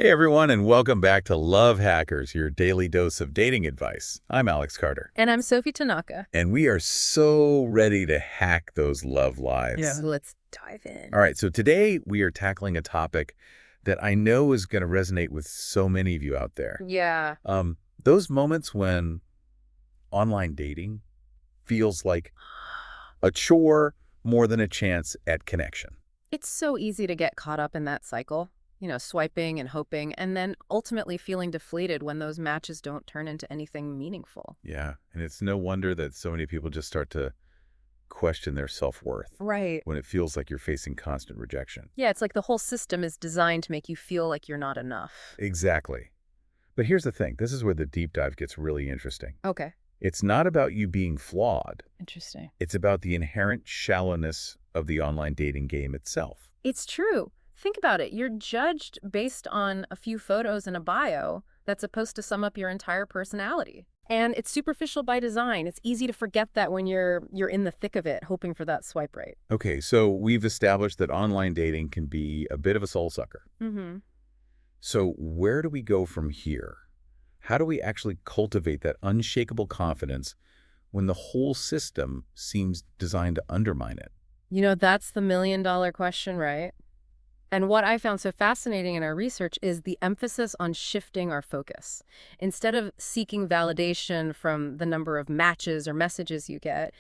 Hey everyone, and welcome back to Love Hackers, your daily dose of dating advice. I'm Alex Carter, And I'm Sophie Tanaka. and we are so ready to hack those love lives. Let's dive in. All right, so today we are tackling a topic that I know is going to resonate with so many of you out there. Yeah, Those moments when online dating feels like a chore more than a chance at connection. it's so easy to get caught up in that cycle, swiping and hoping, and then ultimately feeling deflated when those matches don't turn into anything meaningful. Yeah, and it's no wonder that so many people just start to question their self-worth Right. when it feels like you're facing constant rejection. Yeah, it's like the whole system is designed to make you feel like you're not enough. Exactly. But here's the thing. This is where the deep dive gets really interesting. Okay. It's not about you being flawed. Interesting. It's about the inherent shallowness of the online dating game itself. It's true. Think about it. You're judged based on a few photos and a bio that's supposed to sum up your entire personality. And it's superficial by design. It's easy to forget that when you're in the thick of it, hoping for that swipe right. Okay, so we've established that online dating can be a bit of a soul sucker. Mm-hmm. So where do we go from here? How do we actually cultivate that unshakable confidence when the whole system seems designed to undermine it? That's the million-dollar question, right? And what I found so fascinating in our research is the emphasis on shifting our focus. Instead of seeking validation from the number of matches or messages you get,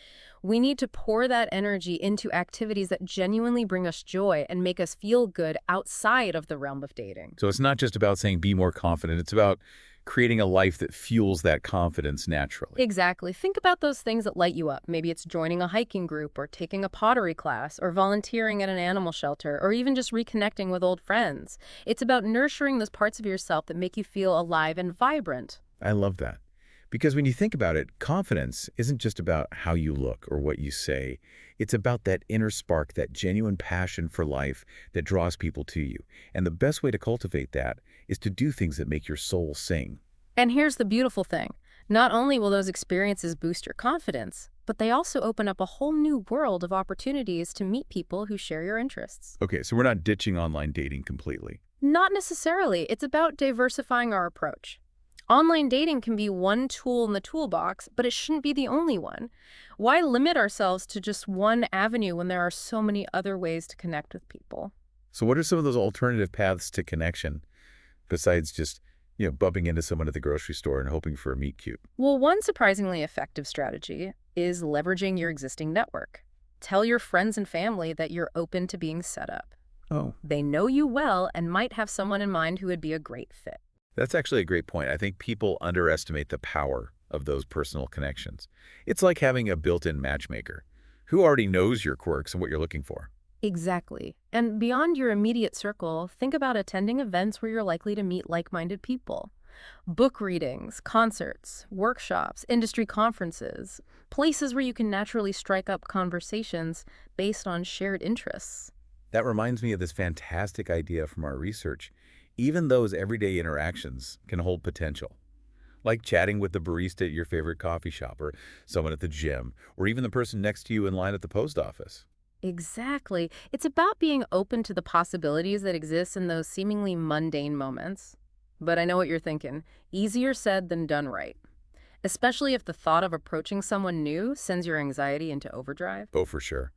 we need to pour that energy into activities that genuinely bring us joy and make us feel good outside of the realm of dating. So it's not just about saying be more confident. It's about creating a life that fuels that confidence naturally. Exactly. Think about those things that light you up. Maybe it's joining a hiking group or taking a pottery class or volunteering at an animal shelter or even just reconnecting with old friends. It's about nurturing those parts of yourself that make you feel alive and vibrant. I love that. Because when you think about it, confidence isn't just about how you look or what you say. It's about that inner spark, that genuine passion for life that draws people to you. And the best way to cultivate that is to do things that make your soul sing. And here's the beautiful thing. Not only will those experiences boost your confidence, but they also open up a whole new world of opportunities to meet people who share your interests. Okay, so we're not ditching online dating completely. Not necessarily. It's about diversifying our approach. Online dating can be one tool in the toolbox, but it shouldn't be the only one. Why limit ourselves to just one avenue when there are so many other ways to connect with people? So what are some of those alternative paths to connection besides just, bumping into someone at the grocery store and hoping for a meet cute? Well, one surprisingly effective strategy is leveraging your existing network. Tell your friends and family that you're open to being set up. Oh, They know you well and might have someone in mind who would be a great fit. that's actually a great point. I think people underestimate the power of those personal connections. It's like having a built-in matchmaker who already knows your quirks and what you're looking for. Exactly. And beyond your immediate circle, think about attending events where you're likely to meet like-minded people. Book readings, concerts, workshops, industry conferences, places where you can naturally strike up conversations based on shared interests. That reminds me of this fantastic idea from our research. Even those everyday interactions can hold potential, like chatting with the barista at your favorite coffee shop or someone at the gym, or even the person next to you in line at the post office. Exactly. It's about being open to the possibilities that exist in those seemingly mundane moments. But I know what you're thinking. Easier said than done right. Especially if the thought of approaching someone new sends your anxiety into overdrive. Oh, for sure.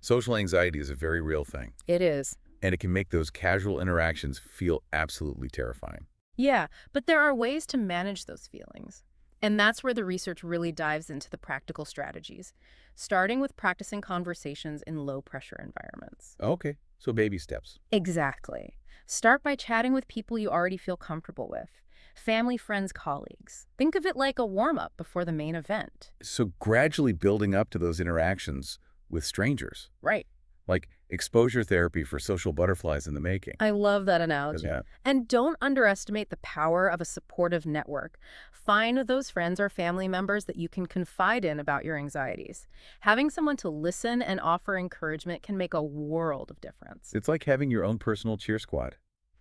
Social anxiety is a very real thing, It is. and it can make those casual interactions feel absolutely terrifying. Yeah, but there are ways to manage those feelings. And that's where the research really dives into the practical strategies, starting with practicing conversations in low-pressure environments. Okay, so baby steps. Exactly. Start by chatting with people you already feel comfortable with. Family, friends, colleagues. Think of it like a warm-up before the main event. So gradually building up to those interactions with strangers, Right. like exposure therapy for social butterflies in the making. I love that analogy. Yeah. And don't underestimate the power of a supportive network. Find those friends or family members that you can confide in about your anxieties. Having someone to listen and offer encouragement can make a world of difference. It's like having your own personal cheer squad,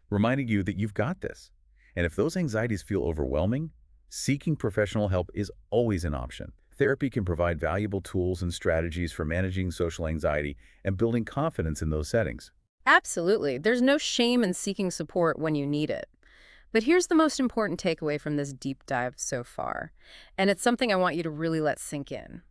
reminding you that you've got this. And if those anxieties feel overwhelming, seeking professional help is always an option. Therapy can provide valuable tools and strategies for managing social anxiety and building confidence in those settings. Absolutely. There's no shame in seeking support when you need it. But here's the most important takeaway from this deep dive so far, and it's something I want you to really let sink in.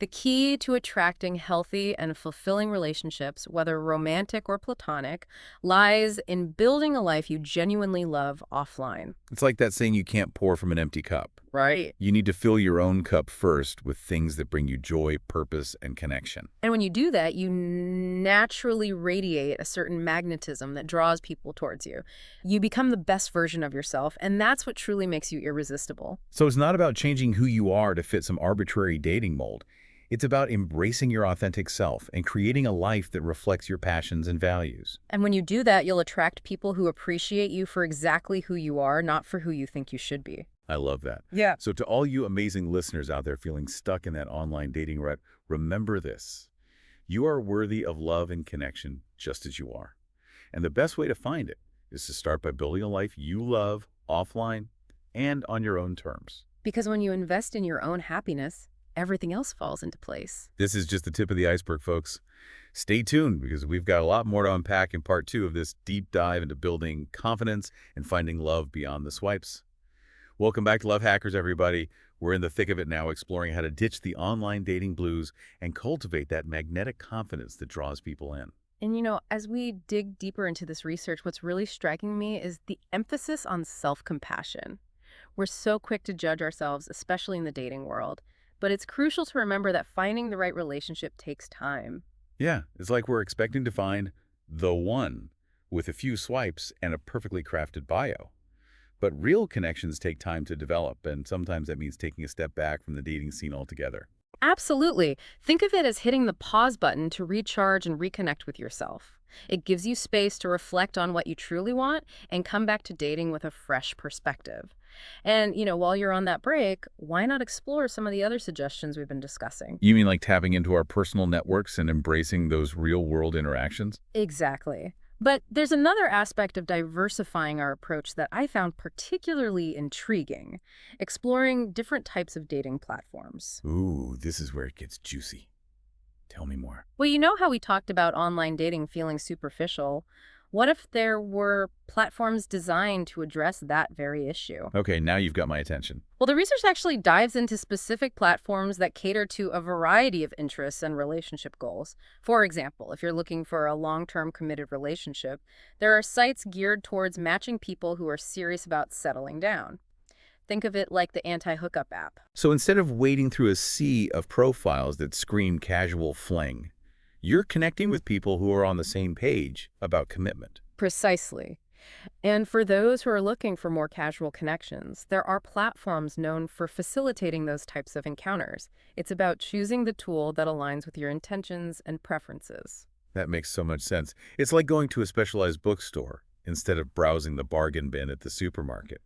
The key to attracting healthy and fulfilling relationships, whether romantic or platonic, lies in building a life you genuinely love offline. It's like that saying you can't pour from an empty cup. Right. You need to fill your own cup first with things that bring you joy, purpose, and connection. And when you do that, you naturally radiate a certain magnetism that draws people towards you. You become the best version of yourself, and that's what truly makes you irresistible. So it's not about changing who you are to fit some arbitrary dating mold. It's about embracing your authentic self and creating a life that reflects your passions and values. And when you do that, you'll attract people who appreciate you for exactly who you are, not for who you think you should be. I love that. Yeah. So to all you amazing listeners out there feeling stuck in that online dating rut, remember this. You are worthy of love and connection just as you are. And the best way to find it is to start by building a life you love offline and on your own terms. Because when you invest in your own happiness, everything else falls into place. This is just the tip of the iceberg, folks. Stay tuned because we've got a lot more to unpack in part 2 of this deep dive into building confidence and finding love beyond the swipes. Welcome back to Love Hackers, everybody. We're in the thick of it now, exploring how to ditch the online dating blues and cultivate that magnetic confidence that draws people in. And as we dig deeper into this research, what's really striking me is the emphasis on self-compassion. We're so quick to judge ourselves, especially in the dating world. But it's crucial to remember that finding the right relationship takes time. Yeah, it's like we're expecting to find the one with a few swipes and a perfectly crafted bio. But real connections take time to develop, and sometimes that means taking a step back from the dating scene altogether. Absolutely. Think of it as hitting the pause button to recharge and reconnect with yourself. It gives you space to reflect on what you truly want and come back to dating with a fresh perspective. And, while you're on that break, why not explore some of the other suggestions we've been discussing? You mean like tapping into our personal networks and embracing those real-world interactions? Exactly. But there's another aspect of diversifying our approach that I found particularly intriguing, exploring different types of dating platforms. Ooh, this is where it gets juicy. Tell me more. Well, you know how we talked about online dating feeling superficial? What if there were platforms designed to address that very issue? Okay, now you've got my attention. Well, the research actually dives into specific platforms that cater to a variety of interests and relationship goals. For example, if you're looking for a long-term committed relationship, there are sites geared towards matching people who are serious about settling down. Think of it like the anti-hookup app. So instead of wading through a sea of profiles that scream casual fling, you're connecting with people who are on the same page about commitment. Precisely. And for those who are looking for more casual connections, there are platforms known for facilitating those types of encounters. It's about choosing the tool that aligns with your intentions and preferences. That makes so much sense. It's like going to a specialized bookstore instead of browsing the bargain bin at the supermarket.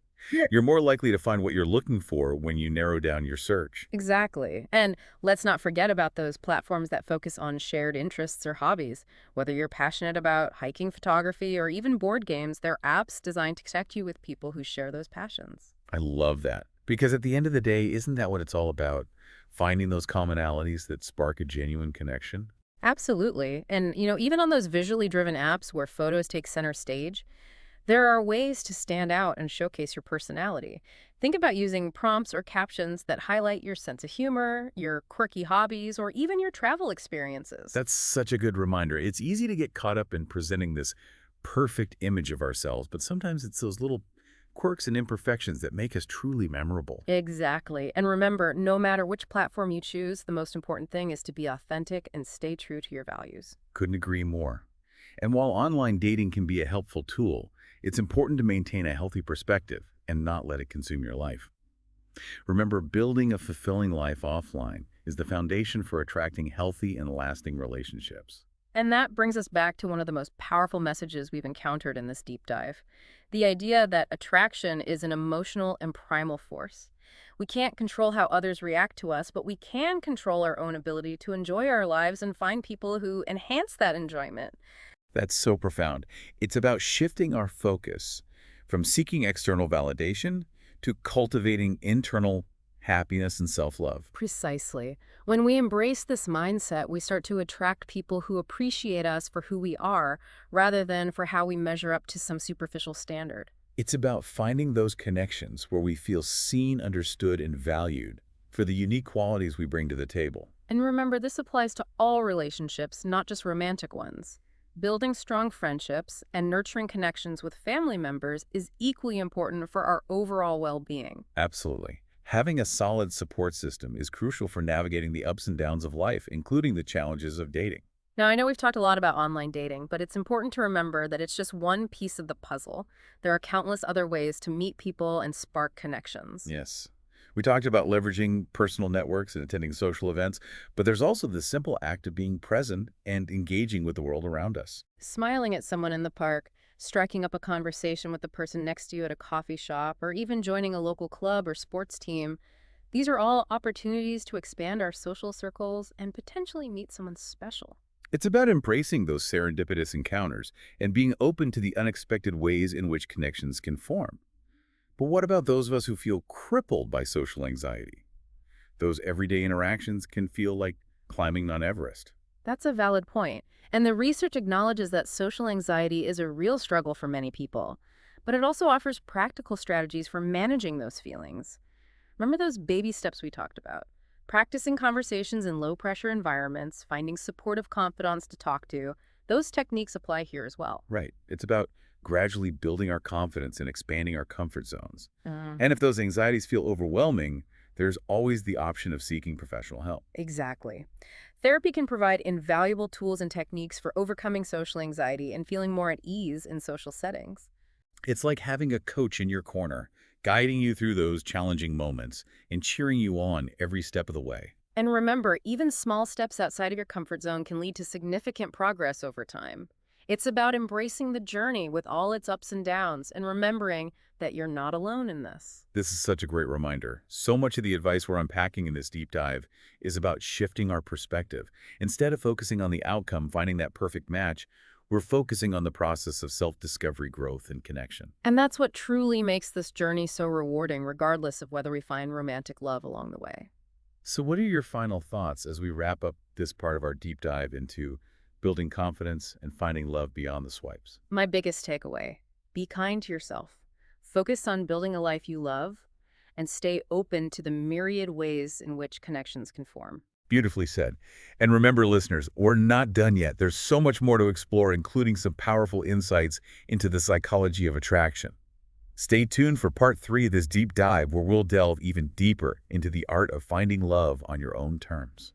You're more likely to find what you're looking for when you narrow down your search. Exactly. And let's not forget about those platforms that focus on shared interests or hobbies. Whether you're passionate about hiking, photography, or even board games, there are apps designed to connect you with people who share those passions. I love that. Because at the end of the day, isn't that what it's all about? Finding those commonalities that spark a genuine connection? Absolutely. And, even on those visually driven apps where photos take center stage, there are ways to stand out and showcase your personality. Think about using prompts or captions that highlight your sense of humor, your quirky hobbies, or even your travel experiences. That's such a good reminder. It's easy to get caught up in presenting this perfect image of ourselves, but sometimes it's those little quirks and imperfections that make us truly memorable. Exactly. And remember, no matter which platform you choose, the most important thing is to be authentic and stay true to your values. Couldn't agree more. And while online dating can be a helpful tool, it's important to maintain a healthy perspective and not let it consume your life. Remember, building a fulfilling life offline is the foundation for attracting healthy and lasting relationships. And that brings us back to one of the most powerful messages we've encountered in this deep dive. The idea that attraction is an emotional and primal force. We can't control how others react to us, but we can control our own ability to enjoy our lives and find people who enhance that enjoyment. That's so profound. It's about shifting our focus from seeking external validation to cultivating internal happiness and self-love. Precisely. When we embrace this mindset, we start to attract people who appreciate us for who we are, rather than for how we measure up to some superficial standard. It's about finding those connections where we feel seen, understood, and valued for the unique qualities we bring to the table. And remember, this applies to all relationships, not just romantic ones. Building strong friendships and nurturing connections with family members is equally important for our overall well-being. Absolutely. Having a solid support system is crucial for navigating the ups and downs of life, including the challenges of dating. Now, I know we've talked a lot about online dating, but it's important to remember that it's just one piece of the puzzle. There are countless other ways to meet people and spark connections. Yes. We talked about leveraging personal networks and attending social events, but there's also the simple act of being present and engaging with the world around us. Smiling at someone in the park, striking up a conversation with the person next to you at a coffee shop, or even joining a local club or sports team, these are all opportunities to expand our social circles and potentially meet someone special. It's about embracing those serendipitous encounters and being open to the unexpected ways in which connections can form. But what about those of us who feel crippled by social anxiety? Those everyday interactions can feel like climbing Mount Everest. That's a valid point, and the research acknowledges that social anxiety is a real struggle for many people, but it also offers practical strategies for managing those feelings. Remember those baby steps we talked about? Practicing conversations in low-pressure environments, finding supportive confidants to talk to, those techniques apply here as well. Right. It's about gradually building our confidence and expanding our comfort zones. Uh, And if those anxieties feel overwhelming, there's always the option of seeking professional help. exactly. Therapy can provide invaluable tools and techniques for overcoming social anxiety and feeling more at ease in social settings. It's like having a coach in your corner, guiding you through those challenging moments and cheering you on every step of the way. And remember, even small steps outside of your comfort zone can lead to significant progress over time. It's about embracing the journey with all its ups and downs and remembering that you're not alone in this. This is such a great reminder. So much of the advice we're unpacking in this deep dive is about shifting our perspective. Instead of focusing on the outcome, finding that perfect match, we're focusing on the process of self-discovery, growth, and connection. And that's what truly makes this journey so rewarding, regardless of whether we find romantic love along the way. So what are your final thoughts as we wrap up this part of our deep dive into building confidence and finding love beyond the swipes? My biggest takeaway: be kind to yourself. Focus on building a life you love and stay open to the myriad ways in which connections can form. Beautifully said. And remember, listeners, we're not done yet. There's so much more to explore, including some powerful insights into the psychology of attraction. Stay tuned for part 3 of this deep dive, where we'll delve even deeper into the art of finding love on your own terms.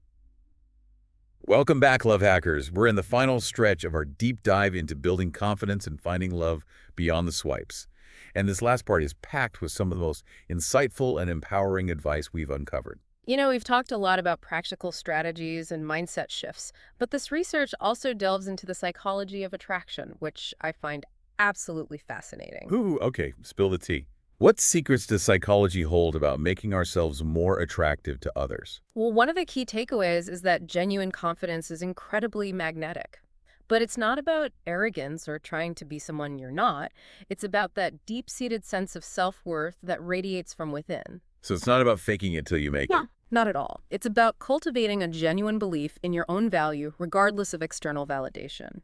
Welcome back, love hackers. We're in the final stretch of our deep dive into building confidence and finding love beyond the swipes. And this last part is packed with some of the most insightful and empowering advice we've uncovered. We've talked a lot about practical strategies and mindset shifts, but this research also delves into the psychology of attraction, which I find absolutely fascinating. Ooh, okay, spill the tea. What secrets does psychology hold about making ourselves more attractive to others? Well, one of the key takeaways is that genuine confidence is incredibly magnetic. But it's not about arrogance or trying to be someone you're not. It's about that deep-seated sense of self-worth that radiates from within. So it's not about faking it till you make it. Not at all. It's about cultivating a genuine belief in your own value, regardless of external validation.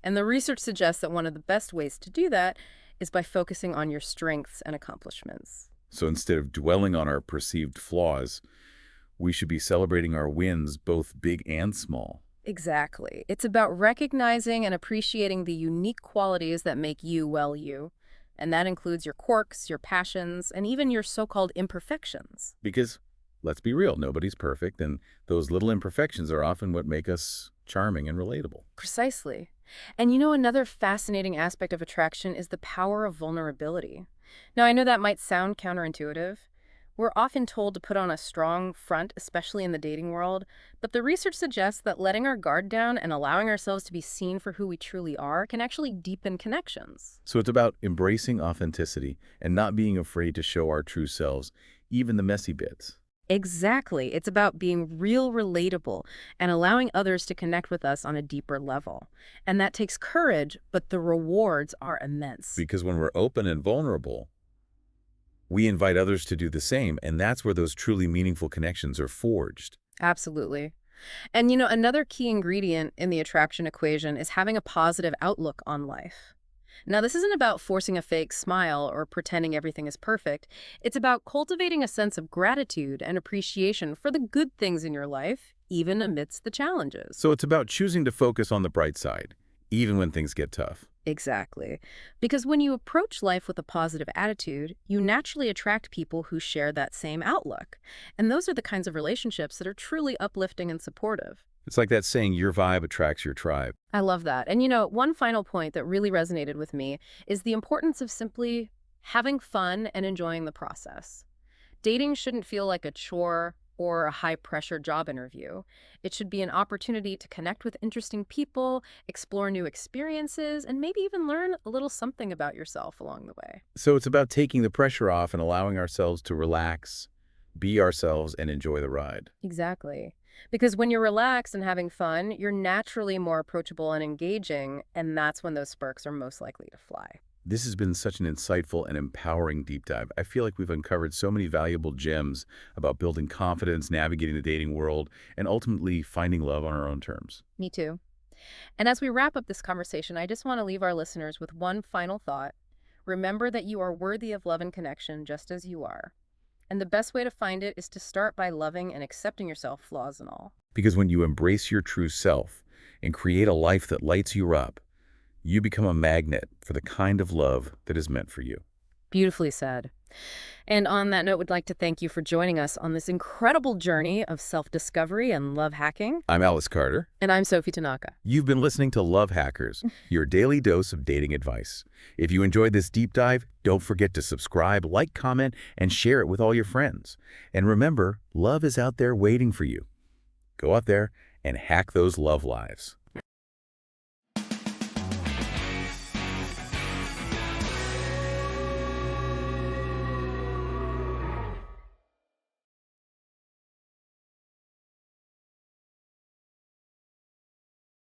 And the research suggests that one of the best ways to do that is by focusing on your strengths and accomplishments. So instead of dwelling on our perceived flaws, we should be celebrating our wins, both big and small. Exactly. It's about recognizing and appreciating the unique qualities that make you, well, you. And that includes your quirks, your passions, and even your so-called imperfections. Because, let's be real, nobody's perfect, and those little imperfections are often what make us charming and relatable. Precisely. And another fascinating aspect of attraction is the power of vulnerability. Now, I know that might sound counterintuitive. We're often told to put on a strong front, especially in the dating world, but the research suggests that letting our guard down and allowing ourselves to be seen for who we truly are can actually deepen connections. So it's about embracing authenticity and not being afraid to show our true selves, even the messy bits. Exactly. It's about being real relatable and allowing others to connect with us on a deeper level. And that takes courage, but the rewards are immense. Because when we're open and vulnerable, we invite others to do the same, and that's where those truly meaningful connections are forged. Absolutely. And another key ingredient in the attraction equation is having a positive outlook on life. Now, this isn't about forcing a fake smile or pretending everything is perfect. It's about cultivating a sense of gratitude and appreciation for the good things in your life, even amidst the challenges. So it's about choosing to focus on the bright side, even when things get tough. Exactly. Because when you approach life with a positive attitude, you naturally attract people who share that same outlook. And those are the kinds of relationships that are truly uplifting and supportive. It's like that saying, your vibe attracts your tribe. I love that. And one final point that really resonated with me is the importance of simply having fun and enjoying the process. Dating shouldn't feel like a chore or a high-pressure job interview. It should be an opportunity to connect with interesting people, explore new experiences, and maybe even learn a little something about yourself along the way. So it's about taking the pressure off and allowing ourselves to relax, be ourselves, and enjoy the ride. Exactly. Because when you're relaxed and having fun, you're naturally more approachable and engaging, and that's when those sparks are most likely to fly. This has been such an insightful and empowering deep dive. I feel like we've uncovered so many valuable gems about building confidence, navigating the dating world, and ultimately finding love on our own terms. Me too. And as we wrap up this conversation, I just want to leave our listeners with one final thought. Remember that you are worthy of love and connection just as you are. And the best way to find it is to start by loving and accepting yourself, flaws and all. Because when you embrace your true self and create a life that lights you up, you become a magnet for the kind of love that is meant for you. Beautifully said. And on that note, we'd like to thank you for joining us on this incredible journey of self-discovery and love hacking. I'm Alice Carter. And I'm Sophie Tanaka. You've been listening to Love Hackers, your daily dose of dating advice. If you enjoyed this deep dive, don't forget to subscribe, like, comment, and share it with all your friends. And remember, love is out there waiting for you. Go out there and hack those love lives.